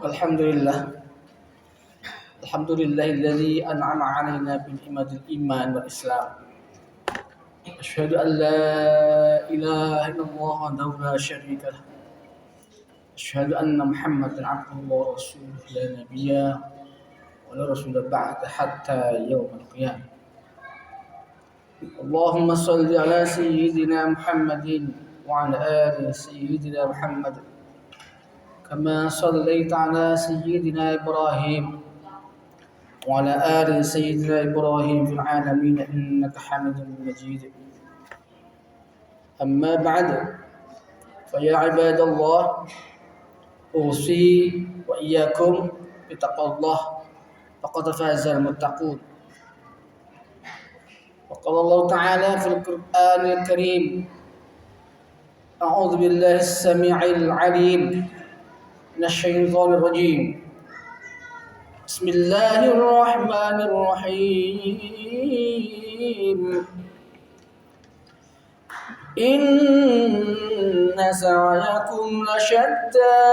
Alhamdulillah. Alhamdulillahilladzi an'ama 'alaina bil iman wal Islam. Asyhadu an la ilaha illallah wahdahu la syarika lah. Asyhadu anna Muhammadan 'abduhu wa rasuluhu la nabiyya wa la rasula ba'da hatta yaumil qiyamah. Allahumma shalli ala sayyidina Muhammadin wa ala ali sayyidina Muhammad. كما صليت على سيدنا إبراهيم وعلى آل سيدنا إبراهيم في العالمين إنك حميد مجيد. أما بعد فيا عباد الله أوصي وإياكم بتقوى الله فقد فاز المتقون. وقال الله تعالى في القرآن الكريم: أعوذ بالله السميع العليم من الشيطان الرجيم. بسم الله الرحمن الرحيم. إن سعيكم لشتى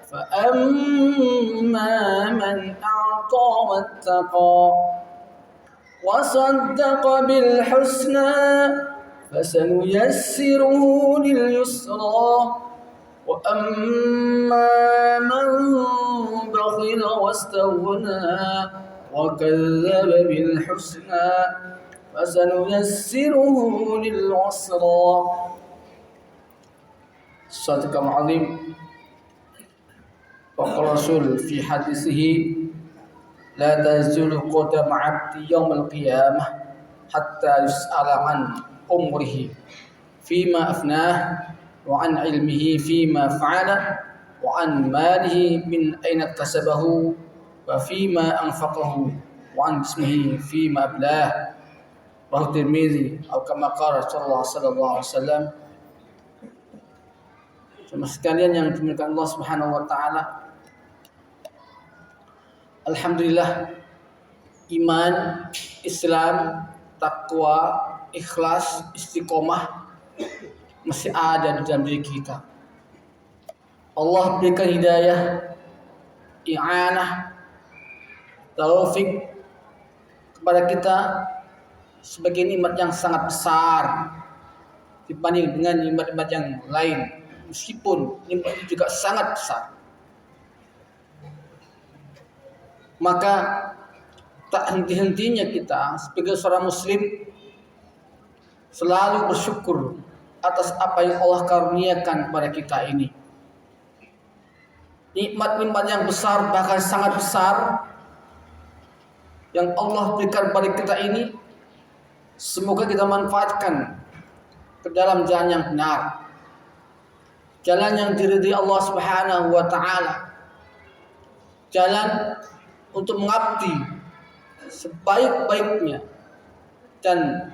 فأما من أعطى واتقى وصدق بالحسنى فسنيسره لليسرى وأما من بخل واستغنى وكذب بالحسنى فسنيسره للعسرى. صدق العظيم. وقال الرسول في حديثه: لا تزول قدم عبد يوم القيامة حتى يسأل عن عمره فيما أفناه وعن علمه فيما فعل وعن ماله من أين اكتسبه وفيما أنفقه وعن جسمه فيما أبلاه. رواه الترمذي atau kama qala sallallahu alaihi wasallam. Semua sekalian yang dimuliakan Allah Subhanahu wa taala, alhamdulillah, iman, Islam, takwa, ikhlas, istiqomah masih ada di dalam diri kita. Allah berikan hidayah, i'anah, taufik kepada kita sebagai nikmat yang sangat besar dibanding dengan nikmat-nikmat yang lain, meskipun nikmat itu juga sangat besar. Maka tak henti-hentinya kita sebagai seorang muslim selalu bersyukur atas apa yang Allah karuniakan kepada kita ini. Nikmat-nikmat yang besar, bahkan sangat besar, yang Allah berikan kepada kita ini, semoga kita manfaatkan ke dalam jalan yang benar, jalan yang diridhai Allah Subhanahu wa taala, jalan untuk mengabdi sebaik-baiknya dan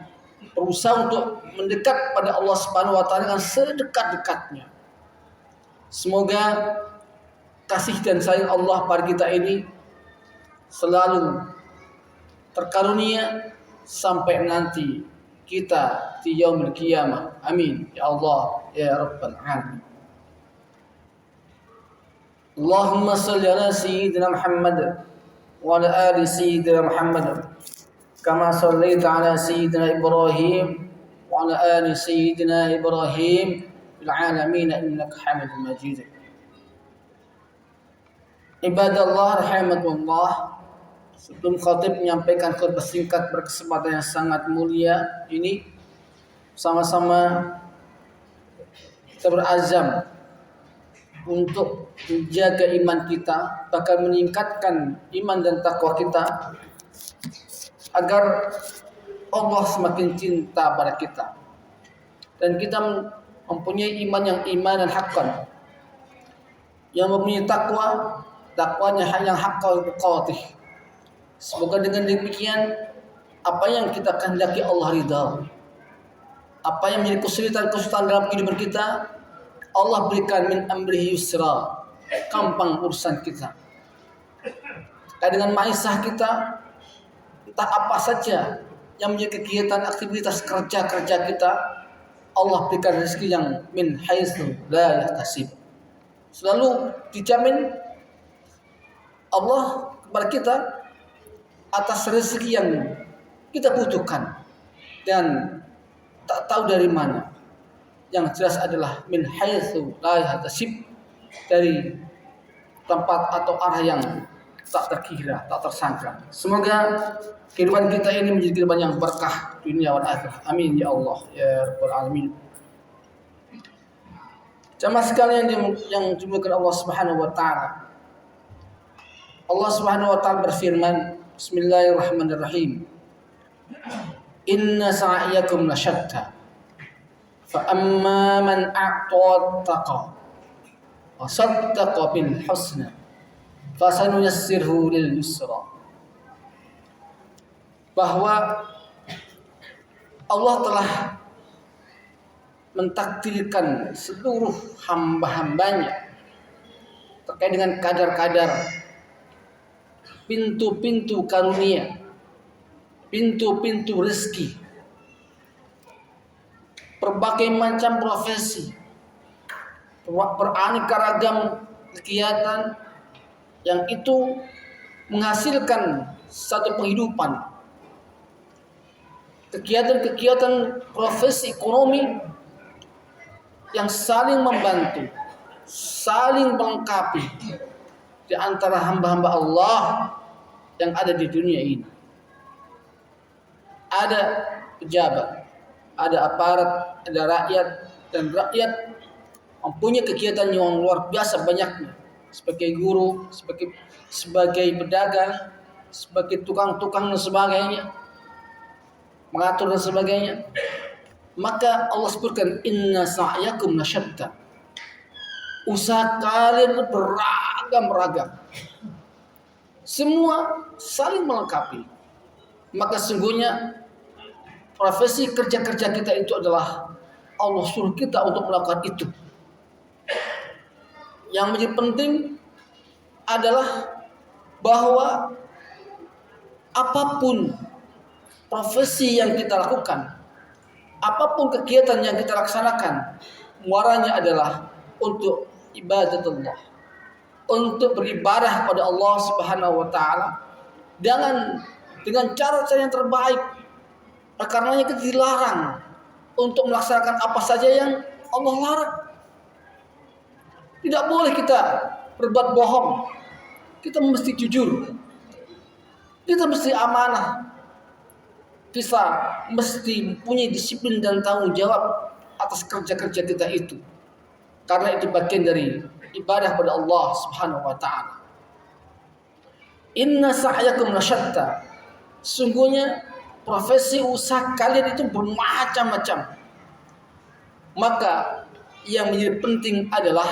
berusaha untuk mendekat pada Allah Subhanahu wa taala dengan sedekat-dekatnya. Semoga kasih dan sayang Allah pada kita ini selalu terkarunia sampai nanti kita di yaumil qiyamah. Amin ya Allah ya rabbal alamin. Allahumma shalli ala sayyidina Muhammad wa ala ali sayyidina Muhammad kama shallaita ala sayyidina Ibrahim wa ala ali sayyidina Ibrahim fil alamin innaka Hamidum Majid. Ibadallah rahimakumullah, sebelum khatib menyampaikan khutbah singkat berkesempatan yang sangat mulia ini, sama-sama kita berazam untuk menjaga iman kita, bahkan meningkatkan iman dan takwa kita agar Allah semakin cinta pada kita dan kita mempunyai iman yang imanan haqqan, yang mempunyai takwa, takwanya yang haqqan tuqatih. Semoga dengan demikian apa yang kita kehendaki Allah ridha, apa yang menjadi kesulitan-kesulitan dalam kehidupan kita, Allah berikan min amrihi yusra, gampang urusan kita. Dengan maisah kita, entah apa saja yang menjadi kegiatan aktivitas kerja kita, Allah berikan rezeki yang min haitsu la yahtasib. Selalu dijamin Allah kepada kita atas rezeki yang kita butuhkan dan tak tahu dari mana. Yang jelas adalah min haitsu la yahtasib, dari tempat atau arah yang tak terkira, tak tersangka. Semoga kehidupan kita ini menjadi kehidupan yang berkah dunia dan akhirah. Amin ya Allah ya rabbal alamin. Jamaah sekalian yang dimuliakan Allah Subhanahu wa taala. Allah Subhanahu wa taala berfirman, Bismillahirrahmanirrahim. Inna sa'yakum lasyatta. Fa amma man a'ta wattaqa wa saddaqa bil husna fasanuyassirhu lil yusra. Bahwa Allah telah mentakdirkan seluruh hamba-hambanya terkait dengan kadar-kadar pintu-pintu karunia, pintu-pintu rezeki, berbagai macam profesi, beraneka ragam kegiatan yang itu menghasilkan satu penghidupan, kegiatan-kegiatan profesi ekonomi yang saling membantu, saling melengkapi di antara hamba-hamba Allah yang ada di dunia ini. Ada pejabat, ada aparat, ada rakyat, dan rakyat mempunyai kegiatan yang luar biasa banyaknya, sebagai guru, sebagai pedagang, sebagai tukang-tukang dan sebagainya, mengatur dan sebagainya. Maka Allah sebutkan inna sa'yakum lasyatta. Usaha kalian beragam-ragam, semua saling melengkapi. Maka sungguhnya profesi kerja-kerja kita itu adalah Allah suruh kita untuk melakukan itu. Yang menjadi penting adalah bahwa apapun profesi yang kita lakukan, apapun kegiatan yang kita laksanakan, muaranya adalah untuk ibadatullah, untuk beribadah pada Allah Subhanahu wa taala dengan cara-cara yang terbaik. Karenanya kita dilarang untuk melaksanakan apa saja yang Allah larang. Tidak boleh kita berbuat bohong. Kita mesti jujur. Kita mesti amanah. Kita mesti mempunyai disiplin dan tanggung jawab atas kerja-kerja kita itu. Karena itu bagian dari ibadah pada Allah Subhanahu wa taala. Inna sa'yakum lasyatta. Sungguhnya profesi usaha kalian itu bermacam-macam. Maka yang menjadi penting adalah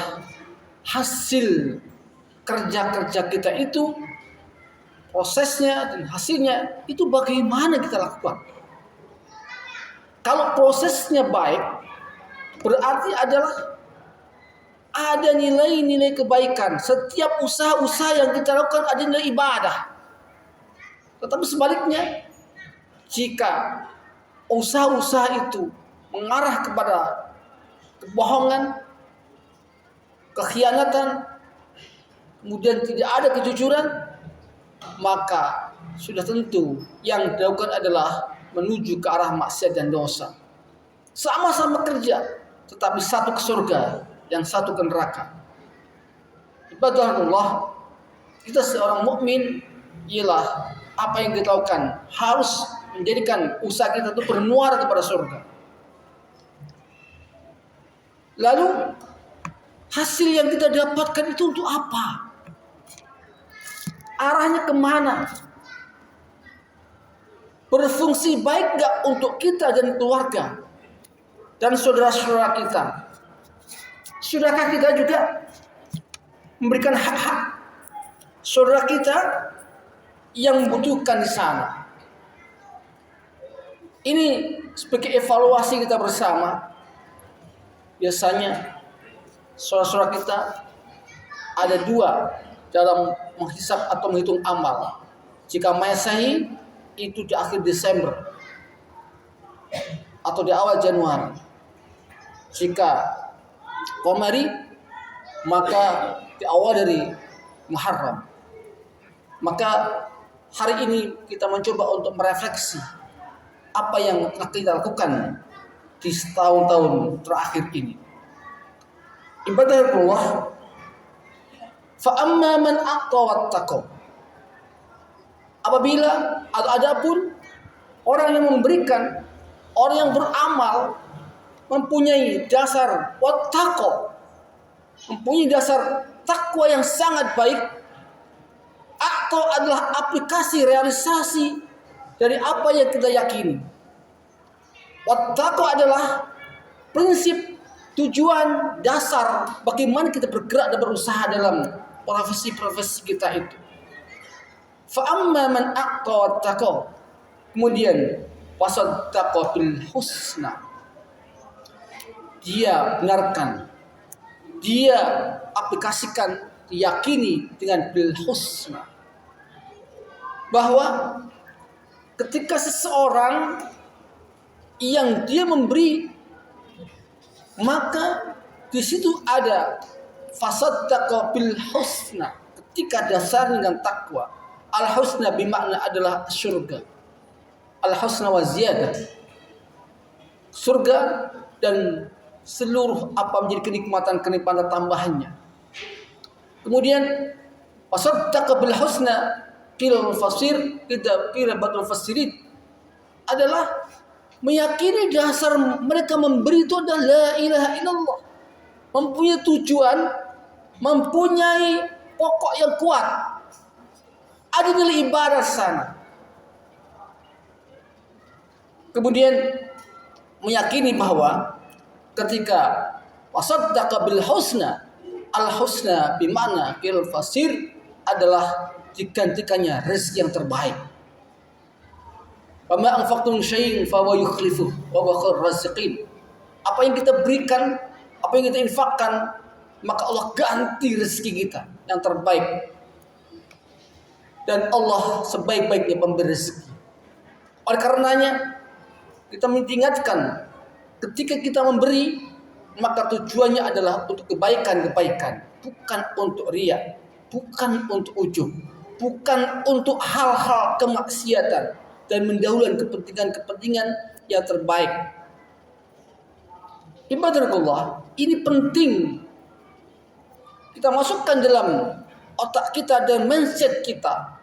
hasil kerja-kerja kita itu, prosesnya dan hasilnya itu bagaimana kita lakukan. Kalau prosesnya baik, berarti adalah ada nilai-nilai kebaikan. Setiap usaha-usaha yang kita lakukan ada nilai ibadah. Tetapi sebaliknya, jika usaha-usaha itu mengarah kepada kebohongan, kekhianatan, kemudian tidak ada kejujuran, maka sudah tentu yang dilakukan adalah menuju ke arah maksiat dan dosa. Sama-sama kerja, tetapi satu ke surga, yang satu ke neraka. Ibadah Allah, kita seorang mukmin ialah apa yang kita lakukan harus menjadikan usaha kita itu bermuara kepada surga. Lalu hasil yang kita dapatkan itu untuk apa? Arahnya kemana? Berfungsi baik nggak untuk kita dan keluarga dan saudara-saudara kita? Sudahkah kita juga memberikan hak-hak saudara kita yang membutuhkan di sana? Ini sebagai evaluasi kita bersama. Biasanya saudara-saudara kita ada dua dalam menghisap atau menghitung amal. Jika Masehi itu di akhir Desember atau di awal Januari. Jika Qamari maka di awal dari Muharram. Maka hari ini kita mencoba untuk merefleksi apa yang telah kita lakukan di setahun-tahun terakhir ini. Ibadahullah, fa amma man a'ta wattaqa. Apabila adapun orang yang memberikan, orang yang beramal, mempunyai dasar wattaqa, mempunyai dasar takwa yang sangat baik. A'ta adalah aplikasi realisasi dari apa yang kita yakini. Wattaqa adalah prinsip, tujuan, dasar bagaimana kita bergerak dan berusaha dalam profesi-profesi kita itu. Fa amma man a'ta wattaqa. Kemudian wasaddaqa bil husna. Dia benarkan, dia aplikasikan, diyakini dengan bil husna, bahwa ketika seseorang yang dia memberi, maka di situ ada fasaddaqa bil husna, ketika dasarnya dengan takwa. Al husna bermakna adalah surga. Al husna wa ziyadah, surga dan seluruh apa menjadi kenikmatan tambahannya. Kemudian wasaddaqa bil husna qila fasir, qila batul fasirin, adalah meyakini dasar mereka memberi itu adalah la ilaha illallah, mempunyai tujuan, mempunyai pokok yang kuat, ada nilai ibadah sana. Kemudian meyakini bahwa ketika wasaddaqa bil husna, al husna bimana qil fasir, adalah digantikannya rezeki yang terbaik. Wa ma anfaqtum syai'in fa huwa yukhlifuh wa huwa khairur raziqin. Apa yang kita berikan, apa yang kita infakkan, maka Allah ganti rezeki kita yang terbaik. Dan Allah sebaik-baiknya pemberi rezeki. Oleh karenanya kita mengingatkan, ketika kita memberi, maka tujuannya adalah untuk kebaikan-kebaikan, bukan untuk riya, bukan untuk ujub, bukan untuk hal-hal kemaksiatan dan mendahulukan kepentingan-kepentingan yang terbaik. Ibadahullah, ini penting kita masukkan dalam otak kita dan mindset kita,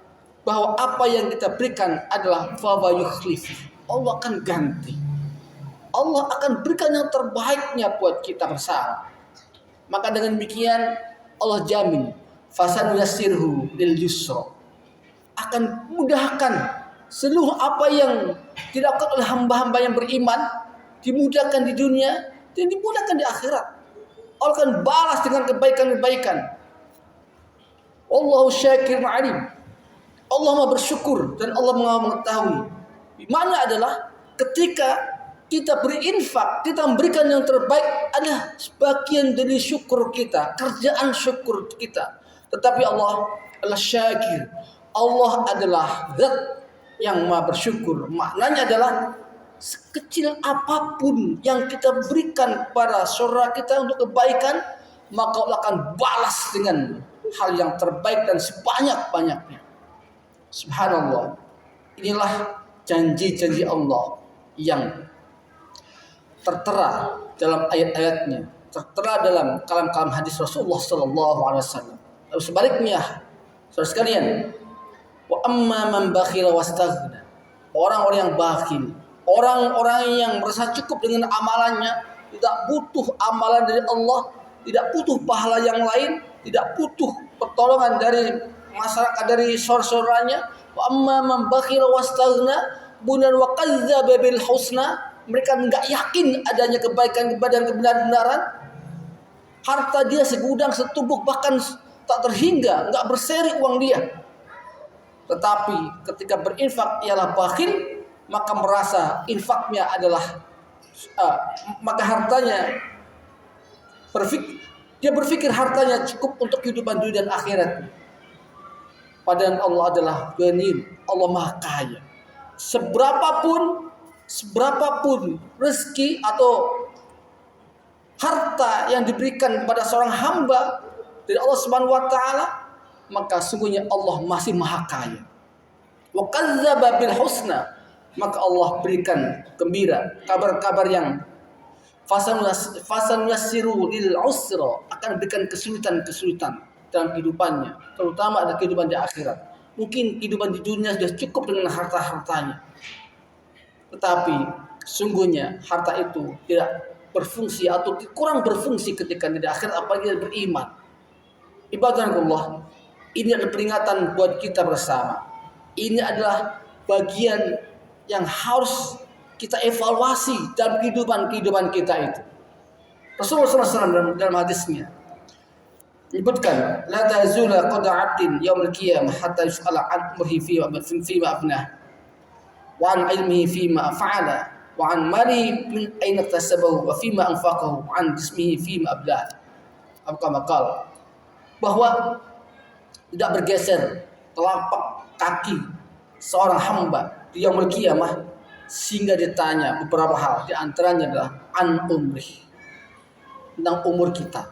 bahwa apa yang kita berikan adalah fa yukhlif. Allah akan ganti. Allah akan berikan yang terbaiknya buat kita bersama. Maka dengan demikian Allah jamin fasanuyassirhu lil yusra, akan mudahkan seluruh apa yang dilakukan oleh hamba-hamba yang beriman, dimudahkan di dunia dan dimudahkan di akhirat. Allah akan balas dengan kebaikan-kebaikan. Allahu syakir alim. Allah Maha bersyukur dan Allah Maha mengetahui. Di mana adalah ketika kita berinfak, kita memberikan yang terbaik adalah sebagian dari syukur kita, kerjaan syukur kita. Tetapi Allah adalah syakir. Allah adalah zat yang Maha bersyukur. Maknanya adalah sekecil apapun yang kita berikan kepada saudara kita untuk kebaikan, maka Allah akan balas dengan hal yang terbaik dan sebanyak-banyaknya. Subhanallah. Inilah janji-janji Allah yang tertera dalam ayat-ayatnya, tertera dalam kalam-kalam hadis Rasulullah sallallahu alaihi wasallam. Lalu sebaliknya, saudara sekalian, wa amma man bakhila wastaghna. Orang-orang yang bakhil, orang-orang yang merasa cukup dengan amalannya, tidak butuh amalan dari Allah, tidak butuh pahala yang lain, tidak butuh pertolongan dari masyarakat, dari saudara-saudaranya. Wa amma man bakhila wastaghna bunan wa kadzdzaba bil husna, mereka enggak yakin adanya kebaikan dan kebenaran. Harta dia segudang, setumpuk, bahkan tak terhingga, enggak berseri uang dia. Tetapi ketika berinfak ialah bakhil, maka merasa infaknya adalah maka hartanya dia berpikir hartanya cukup untuk kehidupan dunia dan akhirat. Padahal Allah adalah Ghani, Allah Maha Kaya. Seberapapun rezeki atau harta yang diberikan kepada seorang hamba dari Allah Subhanahu wa taala, maka sungguhnya Allah masih maha kaya. Wa kadzdzaba bil husna, maka Allah berikan gembira, kabar-kabar yang fasan yassiru lil usra, akan berikan kesulitan-kesulitan dalam kehidupannya, terutama ada kehidupan di akhirat. Mungkin kehidupan di dunia sudah cukup dengan harta-hartanya, tetapi sungguhnya harta itu tidak berfungsi atau kurang berfungsi ketika di akhirat, apalagi beriman. Ibadahullah, ini adalah peringatan buat kita bersama. Ini adalah bagian yang harus kita evaluasi dalam kehidupan kita itu. Rasulullah SAW dalam hadisnya menyebutkan, la tazula qada 'abdin yaumil qiyamah hatta yus'ala 'an umrihi fi ma afnah, wa 'an ilmihi fi ma fa'ala, wa 'an malihi min aina iktasabahu, wa fi ma anfaqahu, wa 'an jismihi fi ma ablah. Bahwa tidak bergeser telapak kaki seorang hamba di yaumul qiyamah sehingga ditanya beberapa hal, di antaranya adalah an umri, tentang umur kita,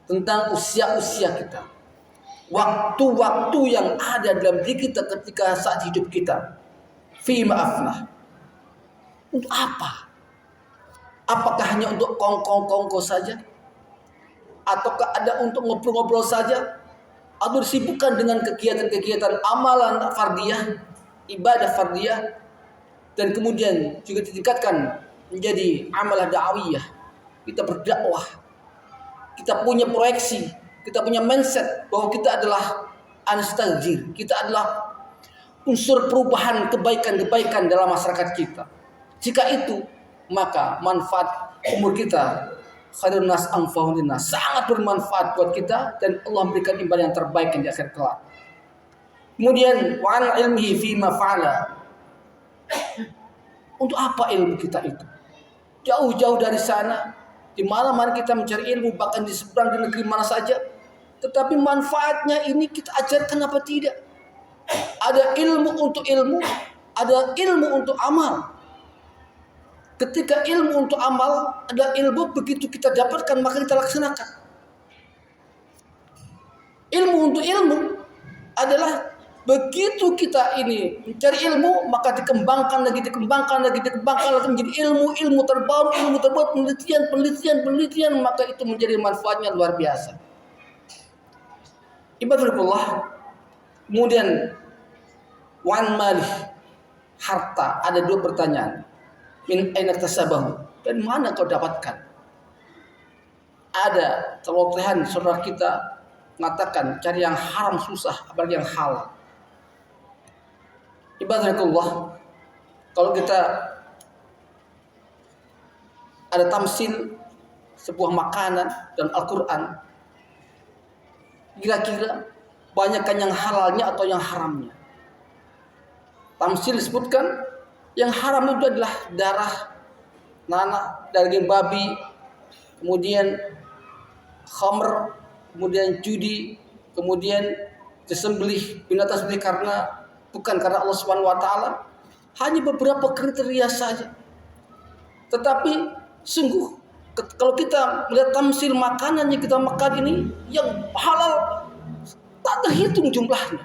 tentang usia kita, waktu-waktu yang ada dalam diri kita ketika saat hidup kita. Fi ma'afnah, untuk apa? Apakah hanya untuk kongko saja? Ataukah ada untuk ngobrol-ngobrol saja? Atau disibukkan dengan kegiatan-kegiatan amalan fardiyah, ibadah fardiyah, dan kemudian juga ditingkatkan menjadi amalah da'awiyah. Kita berdakwah, kita punya proyeksi, kita punya mindset bahwa kita adalah anstajir, kita adalah unsur perubahan kebaikan-kebaikan dalam masyarakat kita. Jika itu, maka manfaat umur kita khairun nas anfa'un linnas, sangat bermanfaat buat kita, dan Allah memberikan imbalan yang terbaik di akhir kelak. Kemudian wa an ilmihi fi ma fa'ala, untuk apa ilmu kita itu? Jauh-jauh dari sana, di mana-mana kita mencari ilmu, bahkan di seberang di negeri mana saja, tetapi manfaatnya ini kita ajarkan apa tidak? Ada ilmu untuk ilmu, ada ilmu untuk amal. Ketika ilmu untuk amal adalah ilmu begitu kita dapatkan maka kita laksanakan. Ilmu untuk ilmu adalah begitu kita ini mencari ilmu maka dikembangkan lagi menjadi ilmu terbaru, penelitian, maka itu menjadi manfaatnya luar biasa. Ibadullah. Kemudian wan malih, harta, ada dua pertanyaan. Min aina tasabahu, dan mana kau dapatkan? Ada celotehan saudara kita mengatakan cari yang haram susah, apalagi yang halal. Ibadahullah, kalau kita ada tamsil sebuah makanan dan Al-Quran, kira-kira banyakkan yang halalnya atau yang haramnya? Tamsil disebutkan yang haram itu adalah darah, nanah, daging babi, kemudian khamr, kemudian judi, kemudian disembelih binatang sembelih bukan karena Allah Subhanahu wa taala, hanya beberapa kriteria saja. Tetapi sungguh kalau kita melihat tamsil makanan yang kita makan ini yang halal tak terhitung jumlahnya.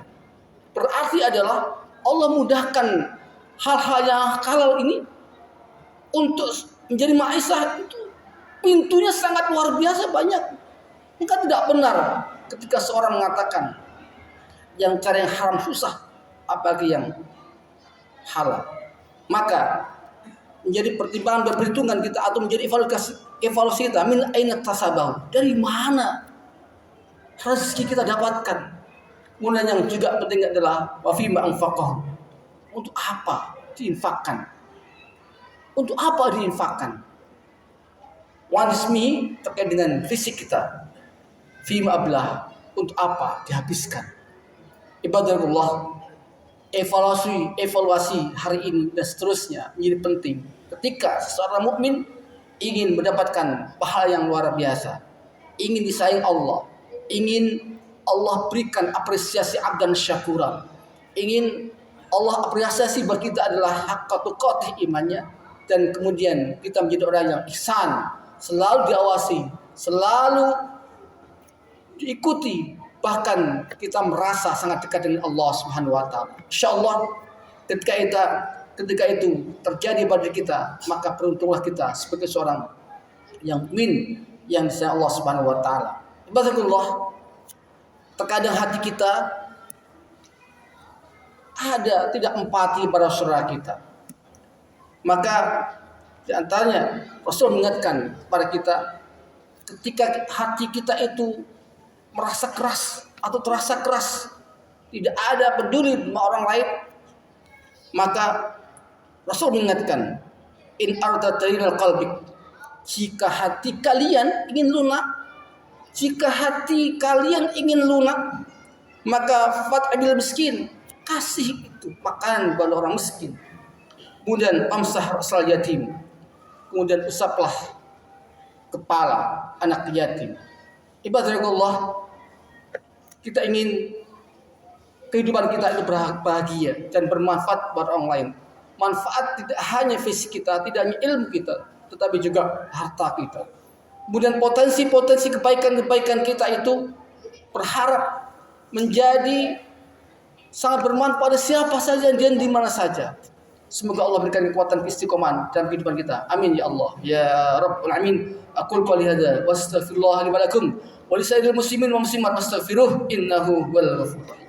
Berarti adalah Allah mudahkan hal-hal yang halal ini untuk menjadi maisah, itu pintunya sangat luar biasa banyak. Maka tidak benar ketika seorang mengatakan yang cari yang haram susah, apalagi yang halal. Maka menjadi pertimbangan berperhitungan kita atau menjadi evaluasi kita, min aina tasabahu, dari mana rezeki kita dapatkan. Kemudian yang juga penting adalah wa fi ma anfaqahu, untuk apa diinfakkan? Untuk apa diinfakkan? Wanismi terkait dengan fisik kita. Fima ablah, untuk apa dihabiskan? Ibadahullah, evaluasi hari ini dan seterusnya menjadi penting. Ketika seorang mukmin ingin mendapatkan pahala yang luar biasa, ingin disayang Allah, ingin Allah berikan apresiasi abdan syakuran, ingin Allah apresiasi buat kita adalah haqqatu qatih imannya, dan kemudian kita menjadi orang yang ihsan, selalu diawasi, selalu diikuti bahkan kita merasa sangat dekat dengan Allah Subhanahu wa taala. Insyaallah ketika itu terjadi pada kita, maka beruntunglah kita sebagai seorang yang mukmin yang disayang Allah Subhanahu wa taala. Ibadallah, terkadang hati kita ada tidak empati pada saudara kita. Maka di antaranya Rasul mengingatkan pada kita, ketika hati kita itu merasa keras atau terasa keras, tidak ada peduli sama orang lain, maka Rasul mengingatkan, in ardatainal qalbik, jika hati kalian ingin lunak, maka fat'abil miskin, kasih itu makanan kepada orang miskin. Kemudian amsah rasal yatim, kemudian usaplah kepala anak yatim. Ibadallah, kita ingin kehidupan kita itu bahagia dan bermanfaat buat orang lain. Manfaat tidak hanya fisik kita, tidak hanya ilmu kita, tetapi juga harta kita. Kemudian potensi kebaikan kita itu berharap menjadi sangat bermanfaat pada siapa saja dan di mana saja. Semoga Allah berikan kekuatan istiqomah dalam kehidupan kita. Amin ya Allah. Ya Rabbul Alamin. Aqul qouli hadza wa astaghfirullah li wa lakum wa lisairil muslimin wa muslimat, astaghfiruh innahu huwal ghafurur rahim.